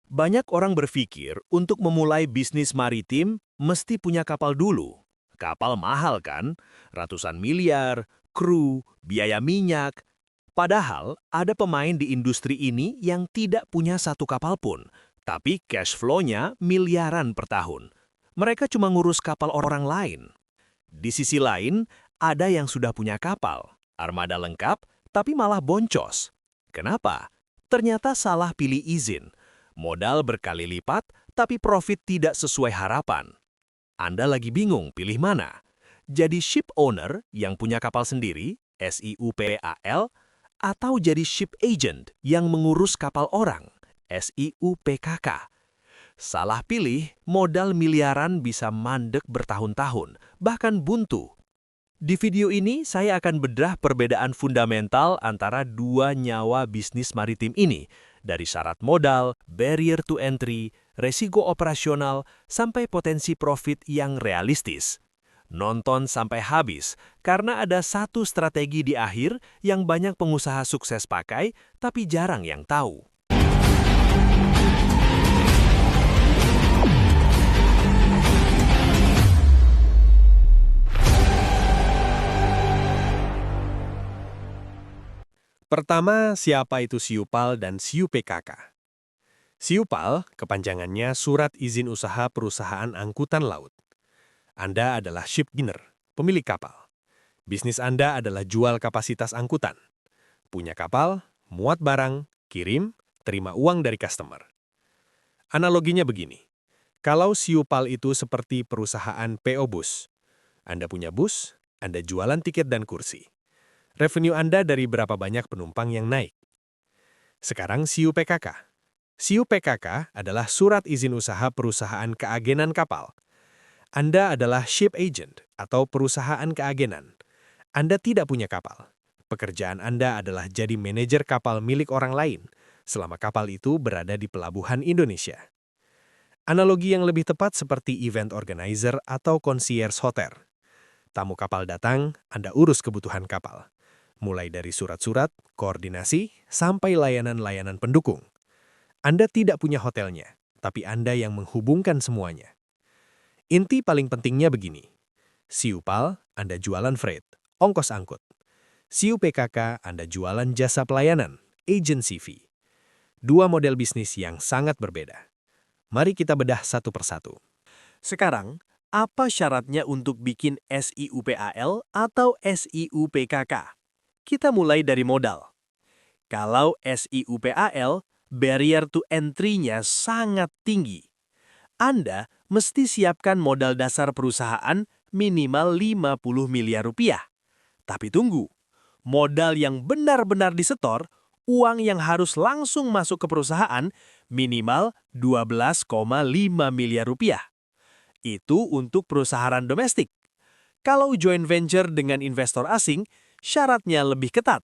Banyak orang berpikir untuk memulai bisnis maritim mesti punya kapal dulu. Kapal mahal kan? Ratusan miliar, kru, biaya minyak. Padahal ada pemain di industri ini yang tidak punya satu kapal pun, tapi cash flow-nya miliaran per tahun. Mereka cuma ngurus kapal orang lain. Di sisi lain, ada yang sudah punya kapal, armada lengkap, tapi malah boncos. Kenapa? Ternyata salah pilih izin. Modal berkali lipat, tapi profit tidak sesuai harapan. Anda lagi bingung pilih mana? Jadi ship owner yang punya kapal sendiri, SIUPAL, atau jadi ship agent yang mengurus kapal orang, SIUPKK. Salah pilih, modal miliaran bisa mandek bertahun-tahun, bahkan buntu. Di video ini, saya akan bedah perbedaan fundamental antara dua nyawa bisnis maritim ini, dari syarat modal, barrier to entry, resiko operasional, sampai potensi profit yang realistis. Nonton sampai habis, karena ada satu strategi di akhir yang banyak pengusaha sukses pakai, tapi jarang yang tahu. Pertama, siapa itu SIUPAL dan SIUPKK? SIUPAL, kepanjangannya Surat Izin Usaha Perusahaan Angkutan Laut. Anda adalah ship owner, pemilik kapal. Bisnis Anda adalah jual kapasitas angkutan. Punya kapal, muat barang, kirim, terima uang dari customer. Analoginya begini, kalau SIUPAL itu seperti perusahaan PO Bus. Anda punya bus, Anda jualan tiket dan kursi. Revenue Anda dari berapa banyak penumpang yang naik. Sekarang SIUPKK. SIUPKK adalah Surat Izin Usaha Perusahaan Keagenan Kapal. Anda adalah ship agent atau perusahaan keagenan. Anda tidak punya kapal. Pekerjaan Anda adalah jadi manajer kapal milik orang lain, selama kapal itu berada di pelabuhan Indonesia. Analogi yang lebih tepat seperti event organizer atau concierge hotel. Tamu kapal datang, Anda urus kebutuhan kapal. Mulai dari surat-surat, koordinasi, sampai layanan-layanan pendukung. Anda tidak punya hotelnya, tapi Anda yang menghubungkan semuanya. Inti paling pentingnya begini. SIUPAL, Anda jualan freight, ongkos angkut. SIUPKK, Anda jualan jasa pelayanan, agency fee. Dua model bisnis yang sangat berbeda. Mari kita bedah satu persatu. Sekarang, apa syaratnya untuk bikin SIUPAL atau SIUPKK? Kita mulai dari modal. Kalau SIUPAL, barrier to entry-nya sangat tinggi. Anda mesti siapkan modal dasar perusahaan minimal 50 miliar rupiah. Tapi tunggu, modal yang benar-benar disetor, uang yang harus langsung masuk ke perusahaan minimal 12,5 miliar rupiah. Itu untuk perusahaan domestik. Kalau joint venture dengan investor asing, syaratnya lebih ketat.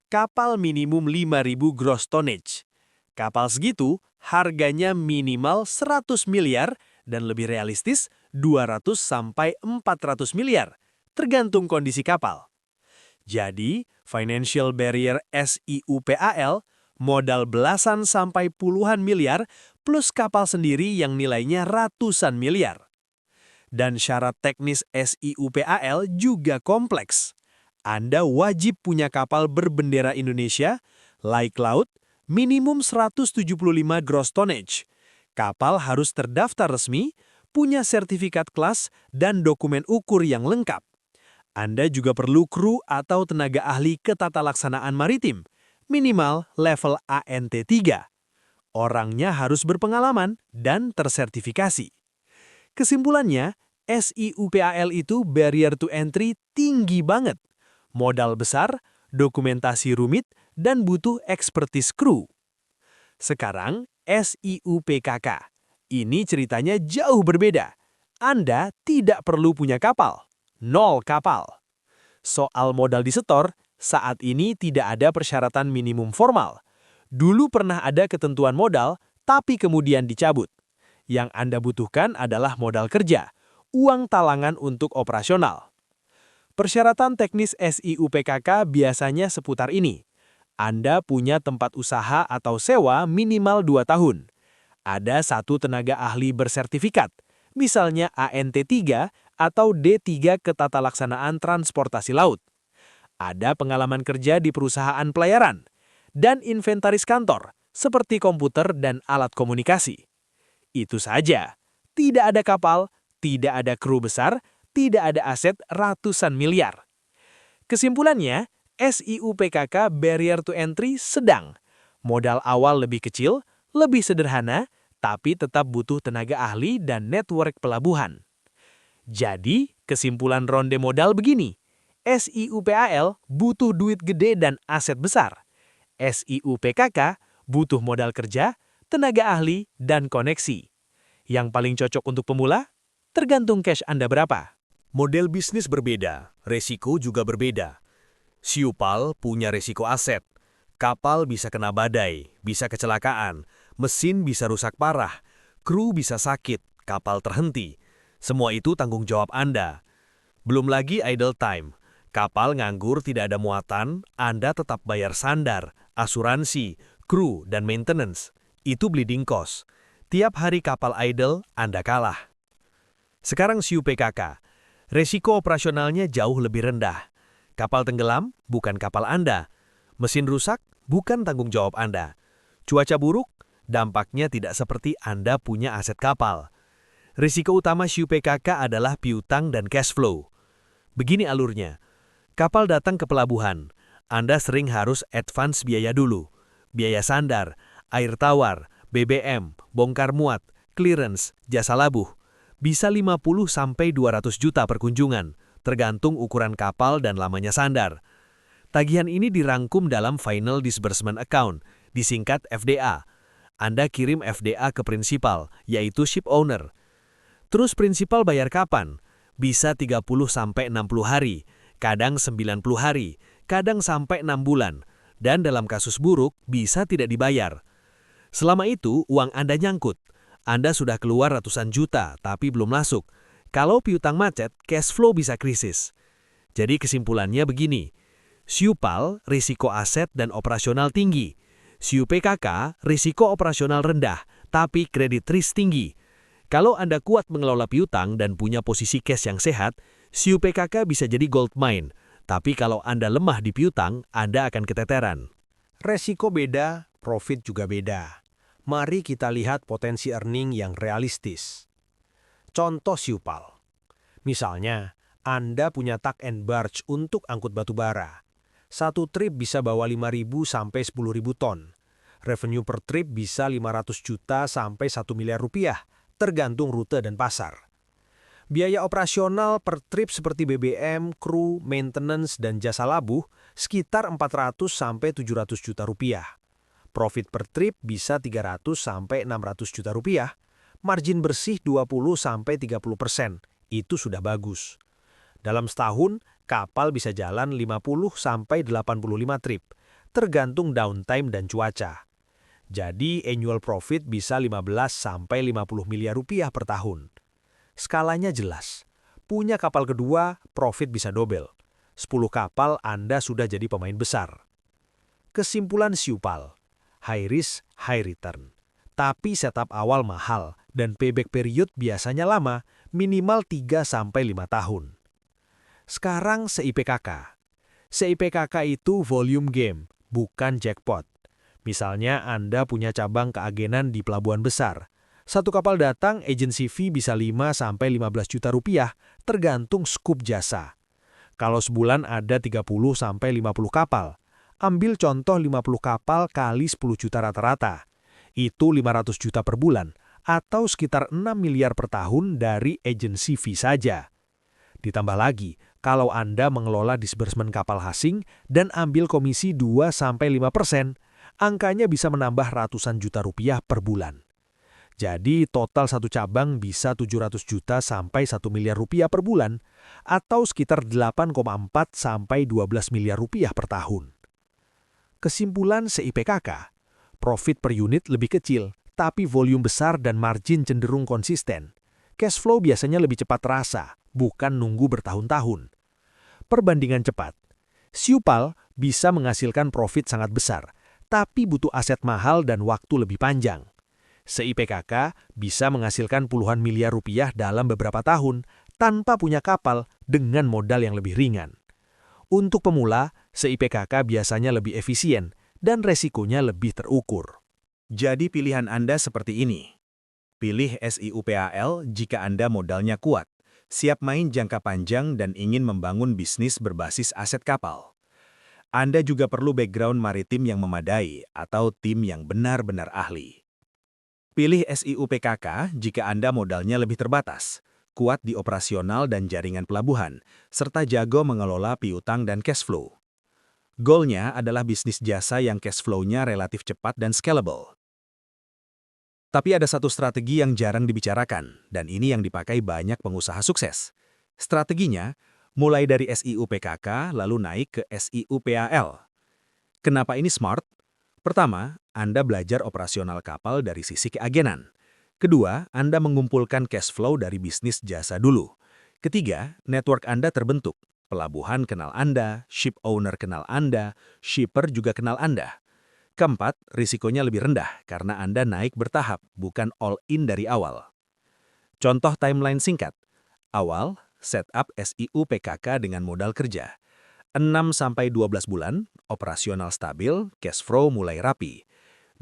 Kapal minimum 5.000 gross tonnage. Kapal segitu harganya minimal 100 miliar dan lebih realistis 200 sampai 400 miliar, tergantung kondisi kapal. Jadi, financial barrier SIUPAL, modal belasan sampai puluhan miliar plus kapal sendiri yang nilainya ratusan miliar. Dan syarat teknis SIUPAL juga kompleks. Anda wajib punya kapal berbendera Indonesia, laik laut, minimum 175 gross tonnage. Kapal harus terdaftar resmi, punya sertifikat kelas, dan dokumen ukur yang lengkap. Anda juga perlu kru atau tenaga ahli ketatalaksanaan maritim, minimal level ANT3. Orangnya harus berpengalaman dan tersertifikasi. Kesimpulannya, SIUPAL itu barrier to entry tinggi banget. Modal besar, dokumentasi rumit, dan butuh ekspertis kru. Sekarang, SIUPKK. Ini ceritanya jauh berbeda. Anda tidak perlu punya kapal. Nol kapal. Soal modal disetor, saat ini tidak ada persyaratan minimum formal. Dulu pernah ada ketentuan modal, tapi kemudian dicabut. Yang Anda butuhkan adalah modal kerja, uang talangan untuk operasional. Persyaratan teknis SIUPKK biasanya seputar ini. Anda punya tempat usaha atau sewa minimal 2 tahun. Ada satu tenaga ahli bersertifikat, misalnya ANT3 atau D3 Ketatalaksanaan Transportasi Laut. Ada pengalaman kerja di perusahaan pelayaran, dan inventaris kantor, seperti komputer dan alat komunikasi. Itu saja, tidak ada kapal, tidak ada kru besar, tidak ada aset ratusan miliar. Kesimpulannya, SIUPKK Barrier to Entry sedang. Modal awal lebih kecil, lebih sederhana, tapi tetap butuh tenaga ahli dan network pelabuhan. Jadi, kesimpulan ronde modal begini. SIUPAL butuh duit gede dan aset besar. SIUPKK butuh modal kerja, tenaga ahli, dan koneksi. Yang paling cocok untuk pemula? Tergantung cash Anda berapa. Model bisnis berbeda, resiko juga berbeda. Siupal punya resiko aset. Kapal bisa kena badai, bisa kecelakaan, mesin bisa rusak parah, kru bisa sakit, kapal terhenti. Semua itu tanggung jawab Anda. Belum lagi idle time. Kapal nganggur tidak ada muatan, Anda tetap bayar sandar, asuransi, kru, dan maintenance. Itu bleeding cost. Tiap hari kapal idle, Anda kalah. Sekarang SIUPKK. Resiko operasionalnya jauh lebih rendah. Kapal tenggelam, bukan kapal Anda. Mesin rusak, bukan tanggung jawab Anda. Cuaca buruk, dampaknya tidak seperti Anda punya aset kapal. Risiko utama SIUPKK adalah piutang dan cash flow. Begini alurnya. Kapal datang ke pelabuhan. Anda sering harus advance biaya dulu. Biaya sandar, air tawar, BBM, bongkar muat, clearance, jasa labuh. Bisa 50-200 juta per kunjungan, tergantung ukuran kapal dan lamanya sandar. Tagihan ini dirangkum dalam Final Disbursement Account, disingkat FDA. Anda kirim FDA ke prinsipal, yaitu ship owner. Terus prinsipal bayar kapan? Bisa 30-60 hari, kadang 90 hari, kadang sampai 6 bulan, dan dalam kasus buruk bisa tidak dibayar. Selama itu, uang Anda nyangkut. Anda sudah keluar ratusan juta, tapi belum masuk. Kalau piutang macet, cash flow bisa krisis. Jadi kesimpulannya begini, Siupal risiko aset dan operasional tinggi. SIUPKK risiko operasional rendah, tapi kredit risk tinggi. Kalau Anda kuat mengelola piutang dan punya posisi cash yang sehat, SIUPKK bisa jadi gold mine. Tapi kalau Anda lemah di piutang, Anda akan keteteran. Resiko beda, profit juga beda. Mari kita lihat potensi earning yang realistis. Contoh Siupal. Misalnya, Anda punya truck and barge untuk angkut batu bara. Satu trip bisa bawa 5.000 sampai 10.000 ton. Revenue per trip bisa 500 juta sampai 1 miliar rupiah, tergantung rute dan pasar. Biaya operasional per trip seperti BBM, kru, maintenance, dan jasa labuh sekitar 400 sampai 700 juta rupiah. Profit per trip bisa 300 sampai 600 juta rupiah. Margin bersih 20 sampai 30%. Itu sudah bagus. Dalam setahun, kapal bisa jalan 50 sampai 85 trip, tergantung downtime dan cuaca. Jadi annual profit bisa 15 sampai 50 miliar rupiah per tahun. Skalanya jelas. Punya kapal kedua, profit bisa double. 10 kapal Anda sudah jadi pemain besar. Kesimpulan Siupal, high risk, high return. Tapi setup awal mahal dan payback period biasanya lama, minimal 3 sampai 5 tahun. Sekarang SIPKK. SIPKK itu volume game, bukan jackpot. Misalnya Anda punya cabang keagenan di pelabuhan besar. Satu kapal datang, agency fee bisa 5 sampai 15 juta rupiah, tergantung skup jasa. Kalau sebulan ada 30 sampai 50 kapal, ambil contoh 50 kapal kali 10 juta rata-rata. Itu 500 juta per bulan, atau sekitar 6 miliar per tahun dari agency fee saja. Ditambah lagi, kalau Anda mengelola disbursement kapal asing dan ambil komisi 2-5%, angkanya bisa menambah ratusan juta rupiah per bulan. Jadi total satu cabang bisa 700 juta sampai 1 miliar rupiah per bulan, atau sekitar 8,4 sampai 12 miliar rupiah per tahun. Kesimpulan SIPKK, profit per unit lebih kecil, tapi volume besar dan margin cenderung konsisten. Cash flow biasanya lebih cepat terasa, bukan nunggu bertahun-tahun. Perbandingan cepat. Siupal bisa menghasilkan profit sangat besar, tapi butuh aset mahal dan waktu lebih panjang. Se-IPKK bisa menghasilkan puluhan miliar rupiah dalam beberapa tahun tanpa punya kapal dengan modal yang lebih ringan. Untuk pemula, se-IPKK biasanya lebih efisien dan resikonya lebih terukur. Jadi pilihan Anda seperti ini. Pilih SIUPAL jika Anda modalnya kuat, siap main jangka panjang dan ingin membangun bisnis berbasis aset kapal. Anda juga perlu background maritim yang memadai atau tim yang benar-benar ahli. Pilih SIUPKK jika Anda modalnya lebih terbatas, kuat di operasional dan jaringan pelabuhan, serta jago mengelola piutang dan cash flow. Goalnya adalah bisnis jasa yang cash flow-nya relatif cepat dan scalable. Tapi ada satu strategi yang jarang dibicarakan, dan ini yang dipakai banyak pengusaha sukses. Strateginya, mulai dari SIUPKK lalu naik ke SIUPAL. Kenapa ini smart? Pertama, Anda belajar operasional kapal dari sisi keagenan. Kedua, Anda mengumpulkan cash flow dari bisnis jasa dulu. Ketiga, network Anda terbentuk. Pelabuhan kenal Anda, ship owner kenal Anda, shipper juga kenal Anda. Keempat, risikonya lebih rendah karena Anda naik bertahap, bukan all-in dari awal. Contoh timeline singkat. Awal, setup SIUPKK dengan modal kerja. 6-12 bulan, operasional stabil, cash flow mulai rapi.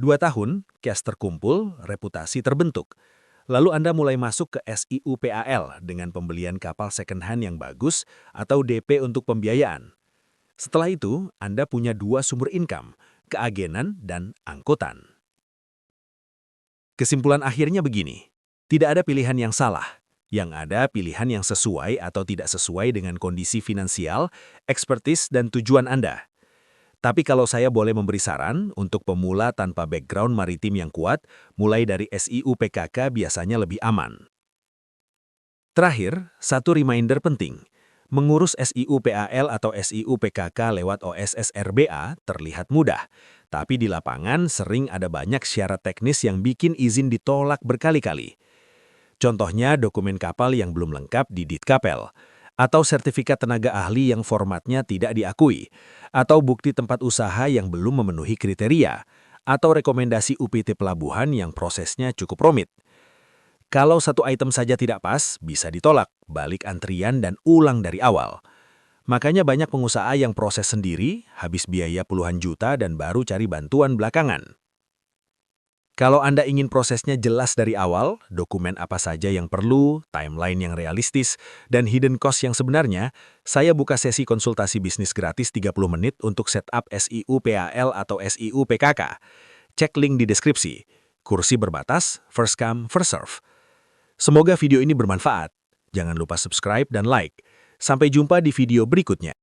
2 tahun, cash terkumpul, reputasi terbentuk. Lalu Anda mulai masuk ke SIUPAL dengan pembelian kapal second hand yang bagus atau DP untuk pembiayaan. Setelah itu, Anda punya 2 sumber income, keagenan dan angkutan. Kesimpulan akhirnya begini, tidak ada pilihan yang salah. Yang ada pilihan yang sesuai atau tidak sesuai dengan kondisi finansial, ekspertis, dan tujuan Anda. Tapi kalau saya boleh memberi saran, untuk pemula tanpa background maritim yang kuat, mulai dari SIUPKK biasanya lebih aman. Terakhir, satu reminder penting. Mengurus SIUPAL atau SIUPKK lewat OSS RBA terlihat mudah, tapi di lapangan sering ada banyak syarat teknis yang bikin izin ditolak berkali-kali. Contohnya dokumen kapal yang belum lengkap di Ditkapel, atau sertifikat tenaga ahli yang formatnya tidak diakui, atau bukti tempat usaha yang belum memenuhi kriteria, atau rekomendasi UPT pelabuhan yang prosesnya cukup rumit. Kalau satu item saja tidak pas, bisa ditolak, balik antrian dan ulang dari awal. Makanya banyak pengusaha yang proses sendiri, habis biaya puluhan juta dan baru cari bantuan belakangan. Kalau Anda ingin prosesnya jelas dari awal, dokumen apa saja yang perlu, timeline yang realistis, dan hidden cost yang sebenarnya, saya buka sesi konsultasi bisnis gratis 30 menit untuk setup SIUPAL atau SIUPKK. Cek link di deskripsi. Kursi berbatas, first come, first serve. Semoga video ini bermanfaat. Jangan lupa subscribe dan like. Sampai jumpa di video berikutnya.